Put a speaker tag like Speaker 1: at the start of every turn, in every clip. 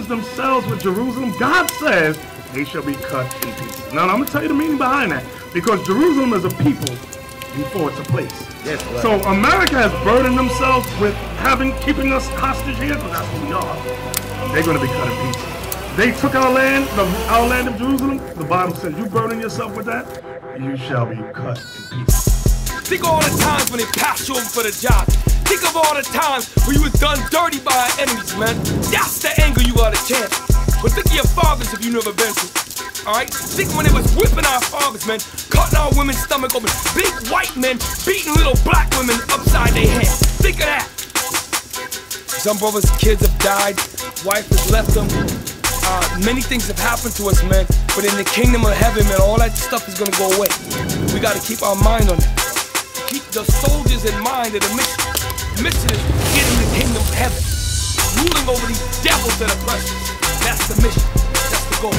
Speaker 1: merges themselves with Jerusalem, God says they shall be cut in pieces. Now, I'm going to tell you the meaning behind that, because Jerusalem is a people before it's a place.
Speaker 2: Yes, right.
Speaker 1: So America has burdened themselves with keeping us hostage here, because that's who we are. They're going to be cut in pieces. They took our land, our land of Jerusalem. The Bible says, you burden yourself with that, you shall be cut in pieces.
Speaker 3: Think of all the times when they passed you over for the job. Think of all the times when you was done dirty by our enemies, man. That's the anger you got a chance. But think of your fathers if you never been to. Alright? Think when they was whipping our fathers, man, cutting our women's stomach open. Big white men beating little black women upside their head. Think of that. Some brothers' kids have died, wife has left them. Many things have happened to us, man. But in the kingdom of heaven, man, all that stuff is gonna go away. We gotta keep our mind on it. Keep the soldiers in mind of the mission. The mission is getting the kingdom of heaven. Ruling over these devils that oppress us. That's the mission. That's the goal.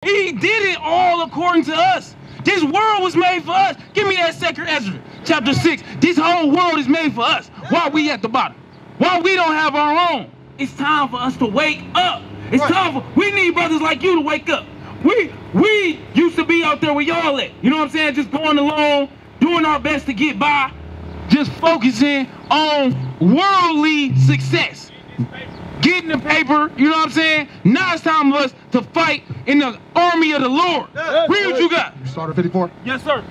Speaker 4: He did it all according to us. This world was made for us. Give me that 2nd Ezra, chapter 6. This whole world is made for us. Why we at the bottom? Why we don't have our own? It's time for us to wake up. It's time for, we need brothers like you to wake up. We used to be out there where y'all at. You know what I'm saying? Just going along, doing our best to get by, just focusing on worldly success. Getting the paper, you know what I'm saying? Now it's time for us to fight in the army of the Lord. Read what you got.
Speaker 5: Start at 54.
Speaker 4: Yes, sir.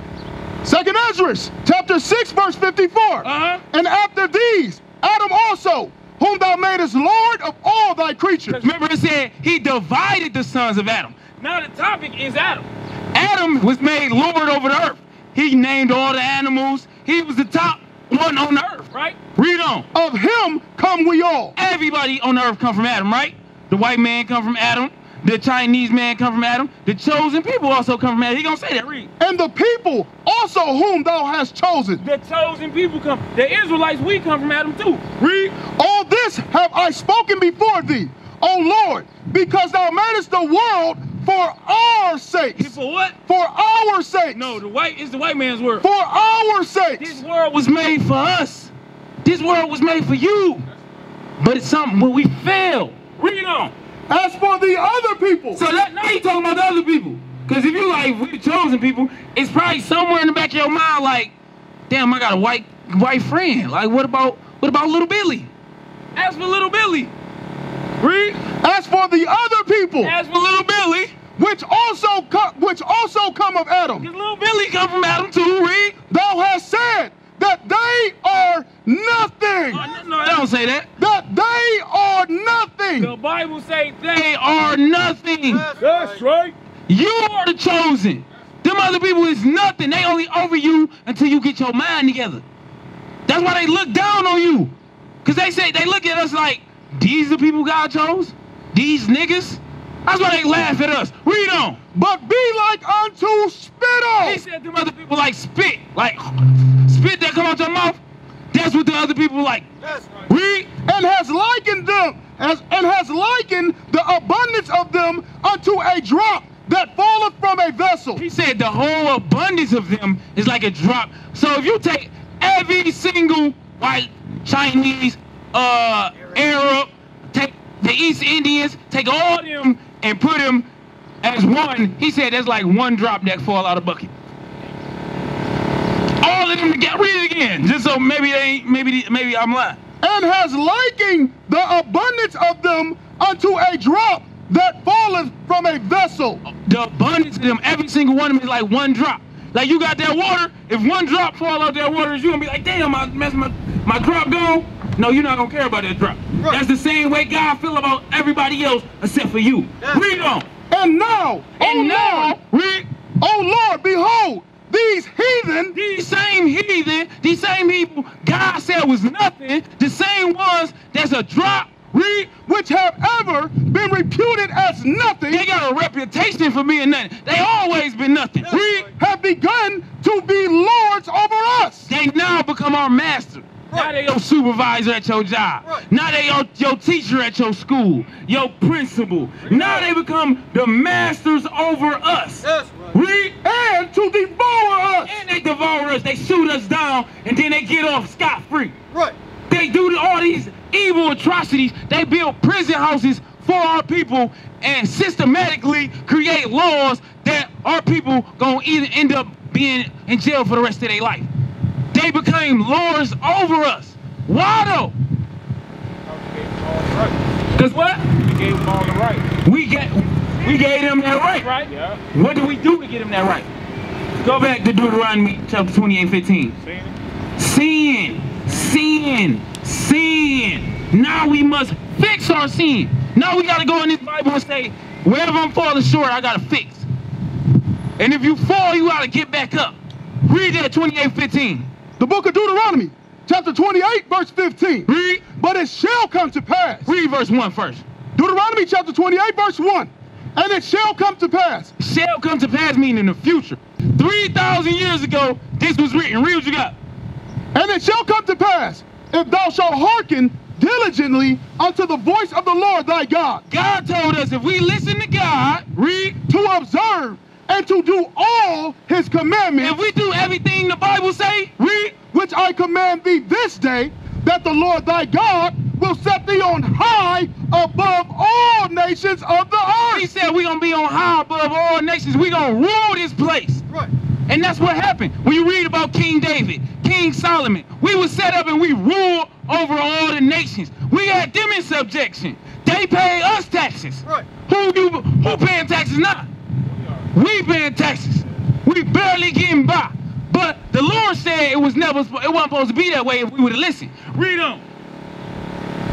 Speaker 5: 2nd Ezra, chapter 6, verse 54. And after these, Adam also, whom thou madest Lord of all thy creatures.
Speaker 4: Remember it said he divided the sons of Adam. Now the topic is Adam. Adam was made Lord over the earth. He named all the animals. He was the top one on the earth, right? Read on.
Speaker 5: Of him come we all.
Speaker 4: Everybody on the earth come from Adam, right? The white man come from Adam. The Chinese man come from Adam. The chosen people also come from Adam. He gonna say that, read.
Speaker 5: And the people also whom thou hast chosen.
Speaker 4: The chosen people come. The Israelites, we come from Adam too. Read.
Speaker 5: All this have I spoken before thee, O Lord, because thou madest the world for our sakes.
Speaker 4: For what?
Speaker 5: For our sakes.
Speaker 4: No, it's the white man's word.
Speaker 5: For our sakes.
Speaker 4: This world was made for us. This world was made for you. But it's something where we fail. Read on.
Speaker 5: As for the other people.
Speaker 4: So now you talking about the other people. Because if you like, we the chosen people, it's probably somewhere in the back of your mind like, damn, I got a white friend. Like, what about little Billy? As for little Billy. Read.
Speaker 5: As for the other people.
Speaker 4: As for little Billy.
Speaker 5: Which also come of Adam.
Speaker 4: Because little Billy come from Adam too, read.
Speaker 5: Thou hast said that they are nothing.
Speaker 4: No, they don't say that.
Speaker 5: That they are nothing.
Speaker 4: The Bible says they are nothing.
Speaker 5: That's right.
Speaker 4: You are the chosen. Them other people is nothing. They only over you until you get your mind together. That's why they look down on you. Because they look at us like, these the people God chose? These niggas? That's why they laugh at us. Read on.
Speaker 5: But be like unto spittle.
Speaker 4: He said them other people like spit. Like spit that come out your mouth. That's what the other people like.
Speaker 5: That's right.
Speaker 4: Read.
Speaker 5: And has likened them, and has likened the abundance of them unto a drop that falleth from a vessel.
Speaker 4: He said the whole abundance of them is like a drop. So if you take every single white, Chinese, Arab, take the East Indians, take all of them and put them as one, he said that's like one drop that fall out of the bucket. All of them together. Read it again, just so maybe I'm lying.
Speaker 5: And has likened the abundance of them unto a drop that falleth from a vessel.
Speaker 4: The abundance of them, every single one of them is like one drop. Like you got that water, if one drop fall out that water, you're gonna be like, damn, my crop gone. No, you're not gonna care about that drop. Right. That's the same way God feel about everybody else except for you. Yeah. Read on.
Speaker 5: And now,
Speaker 4: read.
Speaker 5: Oh Lord, behold, these heathen,
Speaker 4: these same people God said was nothing, the same ones that's a drop,
Speaker 5: read, which have ever been reputed as nothing.
Speaker 4: They got a reputation for being nothing. They always been nothing.
Speaker 5: Read, have begun to be lords over us.
Speaker 4: They now become our master. Now they your supervisor at your job. Now they your teacher at your school, your principal. Now they become the masters over us. Read.
Speaker 5: And to devour us.
Speaker 4: And they devour us. They shoot us down, and then they get off scot-free.
Speaker 2: Right.
Speaker 4: They do all these evil atrocities. They build prison houses for our people and systematically create laws that our people gonna either end up being in jail for the rest of their life. They became lords over us. Why though? Because what?
Speaker 6: We gave them all the right.
Speaker 4: We gave them that right.
Speaker 6: Right? Yeah.
Speaker 4: What do we do to get them that right? Go back to Deuteronomy chapter 28:15. Sin. Now we must fix our sin. Now we got to go in this Bible and say, wherever I'm falling short, I got to fix. And if you fall, you got to get back up. Read that 28:15.
Speaker 5: The book of Deuteronomy, chapter 28, verse 15.
Speaker 4: Read.
Speaker 5: But it shall come to pass.
Speaker 4: Read verse 1 first.
Speaker 5: Deuteronomy chapter 28, verse 1. And it shall come to pass.
Speaker 4: Shall come to pass meaning in the future. 3,000 years ago, this was written. Read what you got.
Speaker 5: And it shall come to pass, if thou shalt hearken diligently unto the voice of the Lord thy God.
Speaker 4: God told us if we listen to God, read,
Speaker 5: to observe and to do all his commandments.
Speaker 4: If we do everything the Bible say, read,
Speaker 5: which I command thee this day, that the Lord thy God will set thee on high above all nations of the earth.
Speaker 4: He said we're going to be on high above all nations. We're going to rule this place.
Speaker 2: Right.
Speaker 4: And that's what happened. When you read about King David, King Solomon, we were set up and we ruled over all the nations. We had them in subjection. They pay us taxes.
Speaker 2: Right.
Speaker 4: Who paying taxes now? We paying taxes. We barely getting by. But the Lord said it wasn't supposed to be that way if we would have listened. Read on.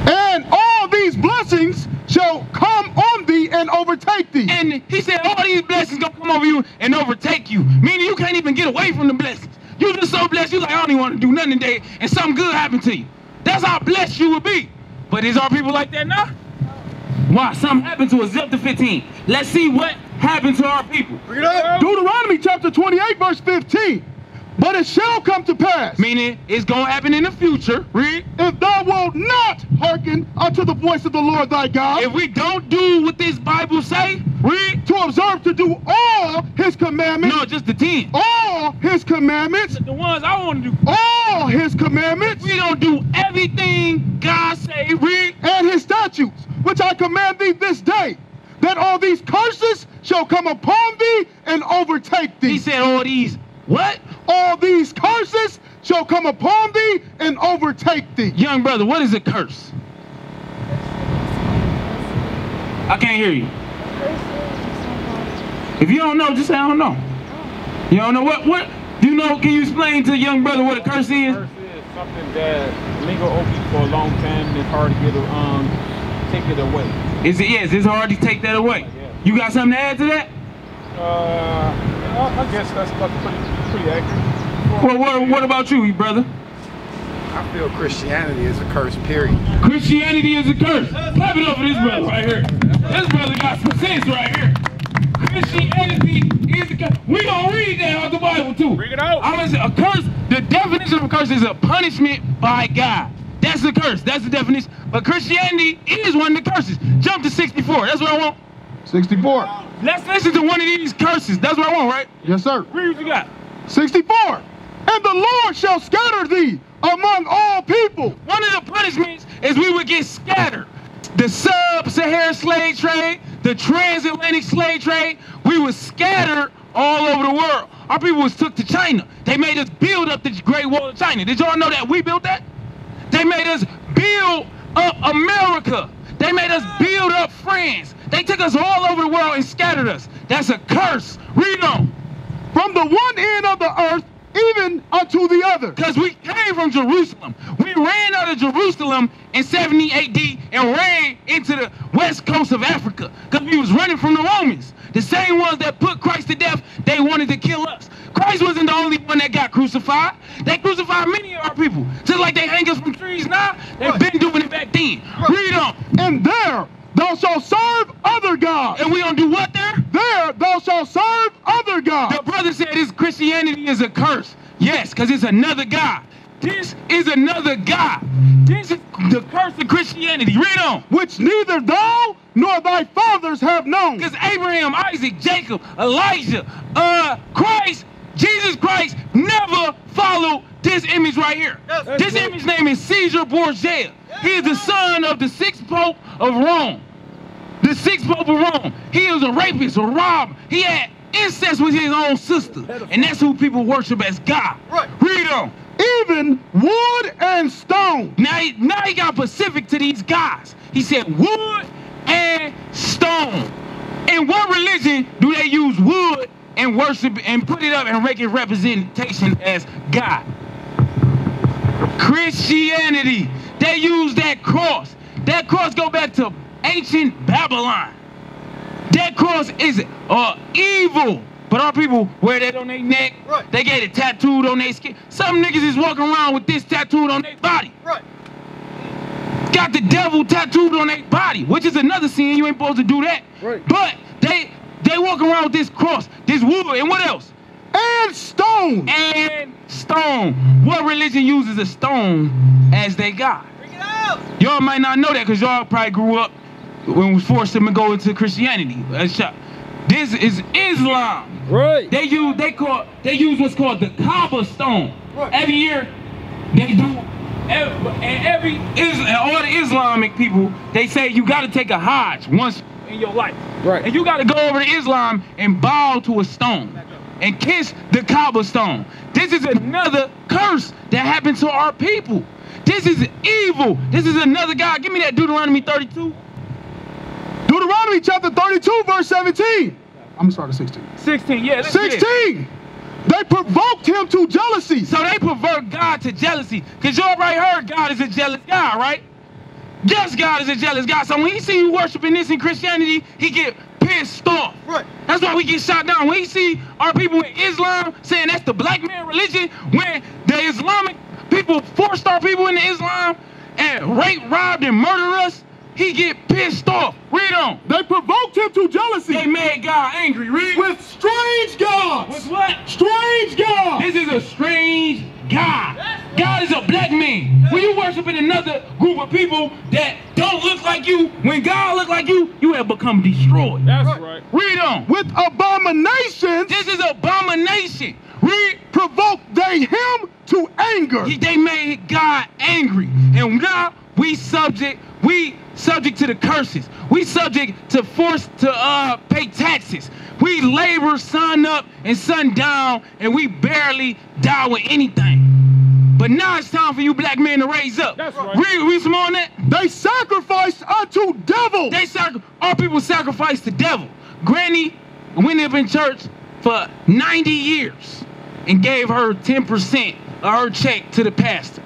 Speaker 5: And all these blessings shall come on thee and overtake thee.
Speaker 4: And he said all these blessings gonna come over you and overtake you. Meaning you can't even get away from the blessings. You just so blessed, you like, I don't even want to do nothing today, and something good happened to you. That's how blessed you would be. But is our people like that now? Why? Something happened to us. Zip to 15. Let's see what happened to our people.
Speaker 2: Bring it up.
Speaker 5: Deuteronomy chapter 28, verse 15. But it shall come to pass.
Speaker 4: Meaning it's going to happen in the future. Read.
Speaker 5: If thou wilt not hearken unto the voice of the Lord thy God.
Speaker 4: If we don't do what this Bible say, read.
Speaker 5: To observe to do all his commandments.
Speaker 4: No, just the 10.
Speaker 5: All his commandments.
Speaker 4: The ones I want to do.
Speaker 5: All his commandments.
Speaker 4: We don't do everything God say, read.
Speaker 5: And his statutes, which I command thee this day, that all these curses shall come upon thee and overtake thee.
Speaker 4: He said all these, what?
Speaker 5: All these curses shall come upon thee and overtake thee.
Speaker 4: Young brother, what is a curse? I can't hear you. If you don't know, just say I don't know. You don't know what? Do you know? Can you explain to the young brother what a curse is?
Speaker 6: A curse is something that linger over you for a long time and it's hard to get take it away.
Speaker 4: Is it? Yes, it's hard to take that away.
Speaker 6: Yeah.
Speaker 4: You got something to add to that?
Speaker 6: I guess that's pretty accurate.
Speaker 4: Well, what about you, brother?
Speaker 7: I feel Christianity is a curse, period.
Speaker 4: Christianity is a curse. Clap it up for this brother right here. This brother got some sense right here. Christianity is a curse. We gonna read that out the Bible too.
Speaker 6: Bring it out.
Speaker 4: I'm gonna say a curse. The definition of a curse is a punishment by God. That's the curse. That's the definition. But Christianity is one of the curses. Jump to 64. That's what I want.
Speaker 5: 64.
Speaker 4: Let's listen to one of these curses. That's what I want, right?
Speaker 5: Yes, sir.
Speaker 4: Read what you got.
Speaker 5: 64. And the Lord shall scatter thee among all people.
Speaker 4: One of the punishments is we would get scattered. The sub-Saharan slave trade, the transatlantic slave trade, we were scattered all over the world. Our people was took to China. They made us build up the Great Wall of China. Did y'all know that we built that? They made us build up America. They made us build up France. They took us all over the world and scattered us. That's a curse. Read on.
Speaker 5: From the one end of the earth even unto the other.
Speaker 4: Because we came from Jerusalem. We ran out of Jerusalem in 70 AD and ran into the west coast of Africa because we was running from the Romans. The same ones that put Christ to death, they wanted to kill us. Christ wasn't the only one that got crucified. They crucified many of our people. Just like they hang us from trees now, they've been doing it back then. Read on.
Speaker 5: And there thou shalt serve other gods.
Speaker 4: And we gonna do what there?
Speaker 5: There thou shalt serve other gods.
Speaker 4: The brother said his Christianity is a curse. Yes, because it's another God. This is another God. This is the curse of Christianity. Read on.
Speaker 5: Which neither thou nor thy fathers have known.
Speaker 4: Because Abraham, Isaac, Jacob, Elijah, Christ, Jesus Christ never followed this image right here. This image name is Caesar Borgia. He is the son of the 6th Pope of Rome. The 6th Pope of Rome. He was a rapist, a robber. He had incest with his own sister. And that's who people worship as God.
Speaker 5: Right.
Speaker 4: Read on.
Speaker 5: Even wood and stone.
Speaker 4: Now he got specific to these guys. He said wood and stone. In what religion do they use wood and worship and put it up and make it representation as God? Christianity. They use that cross. That cross go back to ancient Babylon. That cross is evil. But our people wear that on their neck.
Speaker 5: Right.
Speaker 4: They get it tattooed on their skin. Some niggas is walking around with this tattooed on their body.
Speaker 5: Right.
Speaker 4: Got the devil tattooed on their body, which is another sin. You ain't supposed to do that.
Speaker 5: Right.
Speaker 4: But they walk around with this cross, this wood, and what else?
Speaker 5: And stone.
Speaker 4: And stone. What religion uses a stone as their God?
Speaker 5: Bring it out.
Speaker 4: Y'all might not know that because y'all probably grew up when we forced them to go into Christianity. This is Islam.
Speaker 6: Right.
Speaker 4: They use what's called the Kaaba stone.
Speaker 5: Right.
Speaker 4: Every year they do, all the Islamic people, they say you got to take a Hajj once in your life.
Speaker 6: Right.
Speaker 4: And you got to go over to Islam and bow to a stone and kiss the Kaaba stone. This is another curse that happened to our people. This is evil. This is another God. Give me that Deuteronomy 32.
Speaker 5: Deuteronomy chapter 32, verse 17. I'm going to start at 16.
Speaker 4: 16, yeah.
Speaker 5: 16. They provoked him to jealousy.
Speaker 4: So they pervert God to jealousy. Because you already heard God is a jealous God, right? Yes, God is a jealous God. So when he see you worshiping this in Christianity, he get pissed off.
Speaker 5: Right.
Speaker 4: That's why we get shot down. When he see our people in Islam saying that's the black man religion, when the Islamic people forced our people into Islam and raped, robbed, and murdered us, he get pissed off. Read on.
Speaker 5: They provoked him to jealousy.
Speaker 4: They made God angry. Read.
Speaker 5: With strange gods.
Speaker 4: With what?
Speaker 5: Strange gods.
Speaker 4: This is a strange God. God is a black man. When you worshiping another group of people that don't look like you, when God look like you have become destroyed.
Speaker 6: That's right.
Speaker 4: Read on.
Speaker 5: With abominations.
Speaker 4: This is abomination. Read.
Speaker 5: Provoked they him to anger.
Speaker 4: They made God angry. And now we subject to the curses. We subject to force to pay taxes. We labor sun up and sun down, and we barely die with anything. But now it's time for you black men to raise up.
Speaker 6: That's right.
Speaker 4: Read some on that.
Speaker 5: They sacrificed unto devils.
Speaker 4: Our people sacrifice the devil. Granny went up in church for 90 years and gave her 10% of her check to the pastor.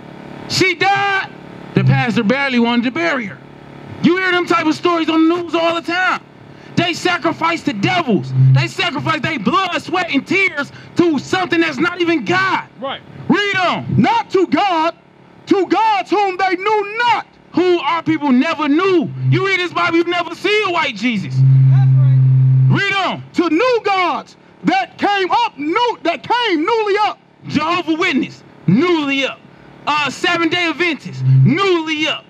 Speaker 4: She died. The pastor barely wanted to bury her. You hear them type of stories on the news all the time. They sacrifice the devils. They sacrifice their blood, sweat, and tears to something that's not even God.
Speaker 6: Right.
Speaker 4: Read on.
Speaker 5: Not to God, to gods whom they knew not.
Speaker 4: Who our people never knew. You read this Bible, you never see a white Jesus. That's right. Read on.
Speaker 5: To new gods that came newly up.
Speaker 4: Jehovah's Witness, newly up. Seventh-day Adventists, newly up.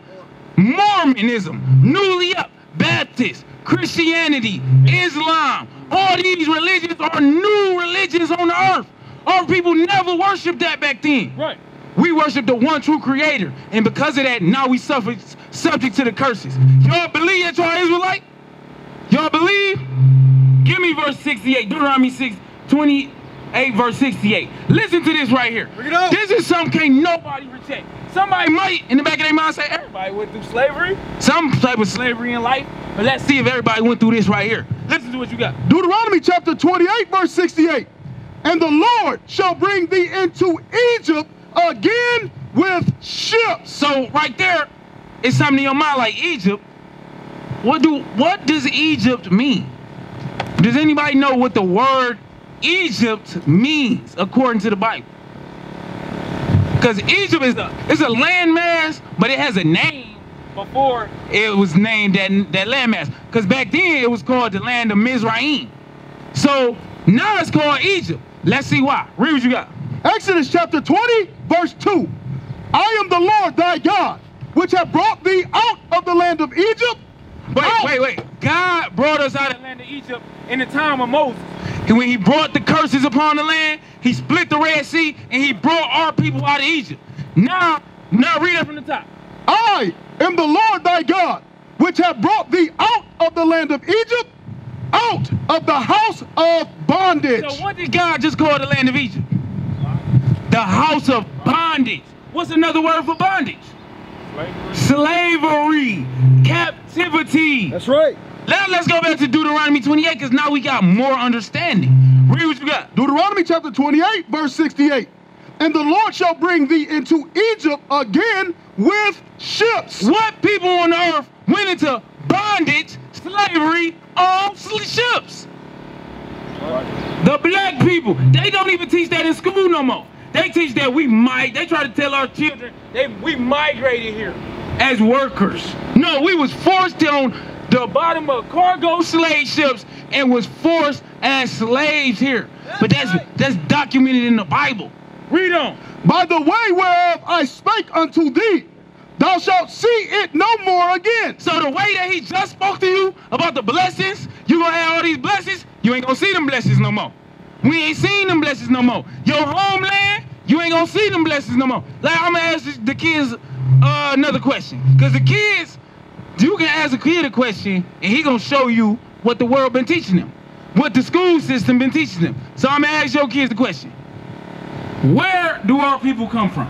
Speaker 4: Mormonism, newly up. Baptist, Christianity, Islam, all these religions are new religions on the earth. Our people never worshiped that back then.
Speaker 6: Right.
Speaker 4: We worship the one true creator, and because of that, now we subject to the curses. Y'all believe that y'all Israelite? Y'all believe? Give me verse 68, Deuteronomy 6:28, verse 68. Listen to this right here.
Speaker 5: Bring it up.
Speaker 4: This is something can't nobody reject. Somebody might, in the back of their mind, say, everybody went through slavery. Some type of slavery in life. But let's see if everybody went through this right here. Listen to what you got.
Speaker 5: Deuteronomy chapter 28, verse 68. And the Lord shall bring thee into Egypt again with ships.
Speaker 4: So right there, it's something in your mind like Egypt. What does Egypt mean? Does anybody know what the word Egypt means according to the Bible? Because Egypt is a landmass, but it has a name before it was named that landmass. Because back then it was called the land of Mizraim. So now it's called Egypt. Let's see why. Read what you got.
Speaker 5: Exodus chapter 20, verse 2. I am the Lord thy God, which have brought thee out of the land of Egypt.
Speaker 4: Wait. God brought us out of the land of Egypt in the time of Moses. And when he brought the curses upon the land, he split the Red Sea, and he brought our people out of Egypt. Now read it from the top.
Speaker 5: I am the Lord thy God, which have brought thee out of the land of Egypt, out of the house of bondage.
Speaker 4: So what did God just call the land of Egypt? The house of bondage. What's another word for bondage? Slavery. Captivity.
Speaker 5: That's right.
Speaker 4: Now let's go back to Deuteronomy 28, because now we got more understanding. Read what you got.
Speaker 5: Deuteronomy chapter 28, verse 68. And the Lord shall bring thee into Egypt again with ships.
Speaker 4: What people on earth went into bondage, slavery, on ships? The black people. They don't even teach that in school no more. They teach that they try to tell our children we migrated here as workers. No, we was forced on the bottom of cargo slave ships and was forced as slaves here. But that's documented in the Bible. Read on.
Speaker 5: By the way whereof I spake unto thee, thou shalt see it no more again.
Speaker 4: So the way that he just spoke to you about the blessings, you gonna have all these blessings, you ain't gonna see them blessings no more. We ain't seen them blessings no more. Your homeland, you ain't gonna see them blessings no more. Like, I'm gonna ask the kids another question. Because the kids, you can ask a kid a question and he gonna show you what the world been teaching them, what the school system been teaching them. So I'm gonna ask your kids the question. Where do our people come from?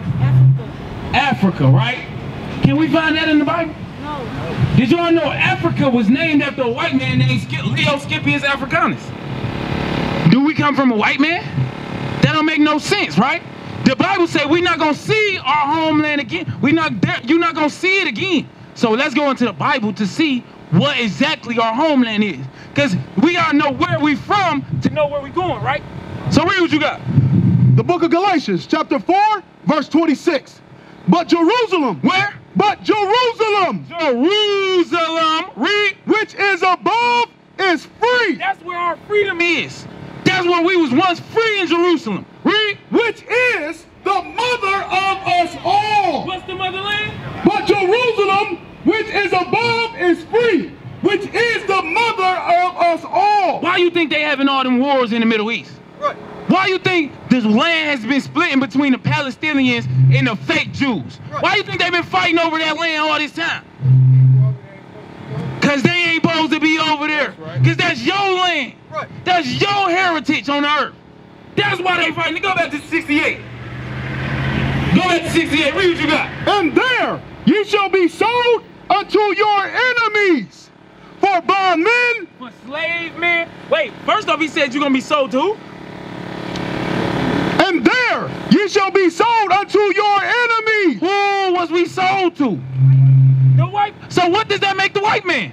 Speaker 4: Africa, right? Can we find that in the Bible?
Speaker 2: No.
Speaker 4: Did y'all know Africa was named after a white man named Leo Scipius Africanus? Do we come from a white man? That don't make no sense, right? The Bible says we're not gonna see our homeland again. You're not gonna see it again. So let's go into the Bible to see what exactly our homeland is. Because we gotta know where we from to know where we going, right? So read what you got.
Speaker 5: The book of Galatians, chapter 4, verse 26. But Jerusalem.
Speaker 4: Where?
Speaker 5: But Jerusalem.
Speaker 4: Jerusalem. Read.
Speaker 5: Which is above is free.
Speaker 4: That's where our freedom is. That's where we was once free in Jerusalem. Read.
Speaker 5: Which is the mother of us all.
Speaker 4: What's the motherland?
Speaker 5: But Jerusalem, which is above is free, which is the mother of us all.
Speaker 4: Why you think they having all them wars in the Middle East?
Speaker 5: Right.
Speaker 4: Why you think this land has been split in between the Palestinians and the fake Jews?
Speaker 5: Right.
Speaker 4: Why you think they've been fighting over that land all this time? Because they ain't supposed to be over there. Because that's your land.
Speaker 5: Right.
Speaker 4: That's your heritage on the earth. That's why they fighting. Go back to 68. Go back to 68. Read what you got.
Speaker 5: And there ye shall be sold unto your enemies for bondmen.
Speaker 4: For slave men. Wait, first off he said you're going to be sold to who?
Speaker 5: And there ye shall be sold unto your enemies.
Speaker 4: Who was we sold to? The white. So what does that make the white man?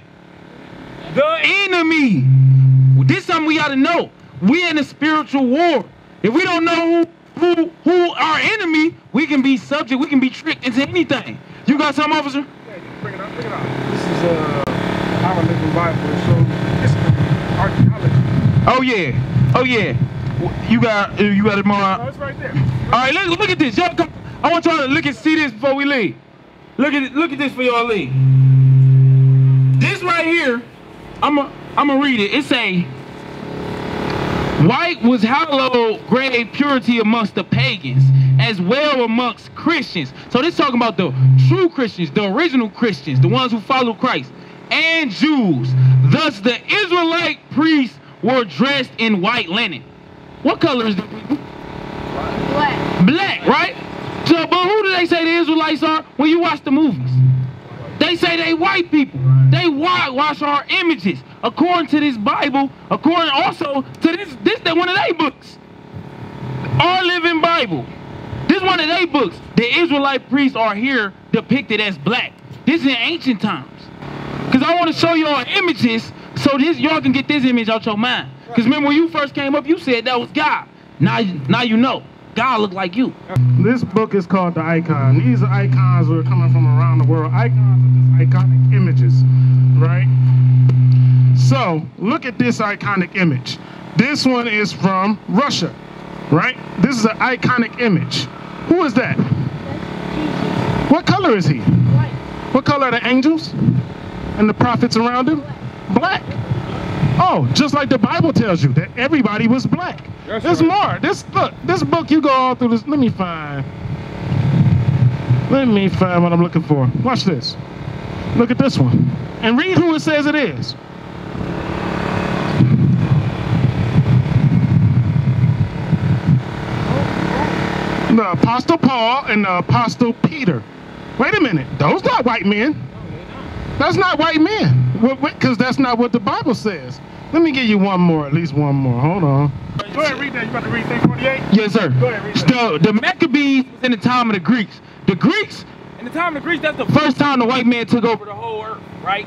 Speaker 4: The enemy. This is something we got to know. We in a spiritual war. If we don't know who our enemy, we can be subject, we can be tricked into anything. You got something, officer?
Speaker 7: Yeah, bring it up, bring it up. This is our living Bible. It shows history, archaeology.
Speaker 4: Oh yeah, oh yeah. You got it more.
Speaker 7: Oh, it's right there.
Speaker 4: All right, look at this. Y'all come. I want y'all to look and see this before we leave. Look at this for y'all leave. This right here, I'ma read it. It say, white was hallowed grave purity amongst the pagans, as well amongst Christians. So this talking about the true Christians, the original Christians, the ones who follow Christ, and Jews. Thus the Israelite priests were dressed in white linen. What color is the people?
Speaker 2: Black.
Speaker 4: Black, right? So, but who do they say the Israelites are when you watch the movies? They say they white people. They whitewash our images. According to this Bible, according also to this one of their books. Our Living Bible. This one of their books. The Israelite priests are here depicted as black. This is in ancient times. Because I want to show y'all images so y'all can get this image out your mind. Because remember when you first came up, you said that was God. Now you know. God look like you.
Speaker 1: This book is called The Icon. These are icons that are coming from around the world. Icons are just iconic images, right? So, look at this iconic image. This one is from Russia, right? This is an iconic image. Who is that?
Speaker 5: What color is he?
Speaker 2: White.
Speaker 5: What color are the angels and the prophets around him? Black. Oh, just like the Bible tells you that everybody was black. There's more. This book you go all through this. Let me find what I'm looking for. Watch this. Look at this one. And read who it says it is. The Apostle Paul and the Apostle Peter. Wait a minute. Those not white men. That's not white men. Because that's not what the Bible says. Let me give you one more, at least one more. Hold on.
Speaker 7: Go ahead, read that. You about to read 348?
Speaker 4: Yes, sir.
Speaker 7: Go ahead, read that.
Speaker 4: The Maccabees was in the time of the Greeks. The Greeks, in the time of the Greeks, that's the first time the white man took over the whole earth, right?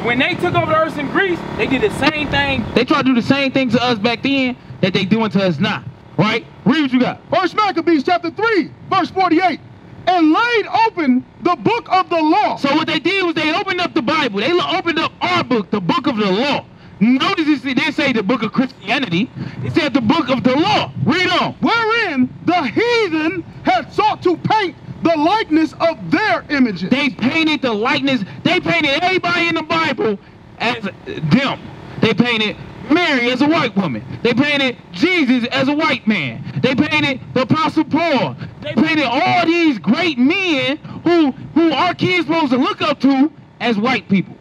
Speaker 4: When they took over the earth in Greece, they did the same thing. They tried to do the same thing to us back then that they doing to us now, right? Read what you got.
Speaker 5: First Maccabees chapter 3, verse 48. And laid open the book of the law.
Speaker 4: So what they did was they opened up the Bible. They opened up our book, the book of the law. Notice they didn't say the book of Christianity. They said the book of the law. Read on.
Speaker 5: Wherein the heathen had sought to paint the likeness of their images.
Speaker 4: They painted the likeness. They painted everybody in the Bible as them. They painted Mary as a white woman. They painted Jesus as a white man. They painted the Apostle Paul. They painted all these great men who our kids supposed to look up to as white people.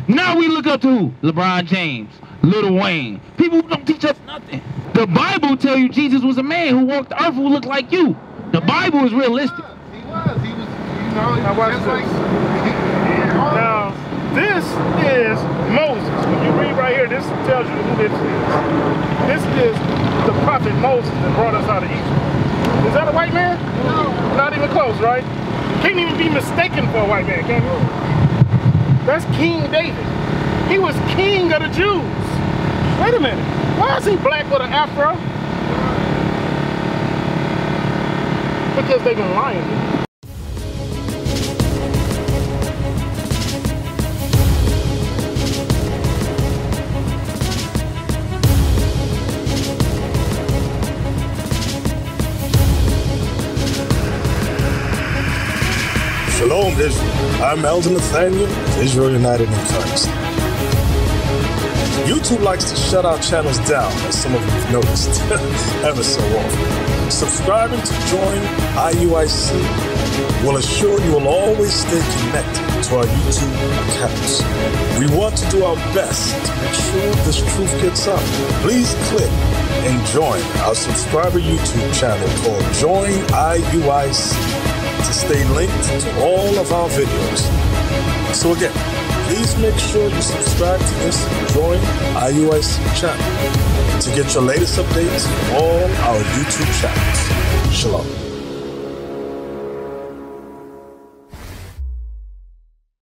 Speaker 4: Now we look up to who? LeBron James, Lil Wayne. People who don't teach us nothing. The Bible tell you Jesus was a man who walked the earth who looked like you. The Bible is realistic.
Speaker 5: He was, you know,
Speaker 7: Now watch this. Now, this is Moses. When you read right here, this tells you who this is. This is the prophet Moses that brought us out of Egypt. Is that a white man? No. Not even close, right? Can't even be mistaken for a white man, can you? That's King David. He was king of the Jews. Wait a minute. Why is he black with an afro? Because they've been lying to you.
Speaker 8: Shalom, Israel. I'm Elder Nathaniel of Israel United in Christ. YouTube likes to shut our channels down, as some of you have noticed, ever so often. Subscribing to join IUIC will assure you will always stay connected to our YouTube accounts. We want to do our best to make sure this truth gets out. Please click and join our subscriber YouTube channel called Join IUIC to stay linked to all of our videos. So again, please make sure you subscribe to this and join IUIC channel to get your latest updates from all our YouTube channels. Shalom.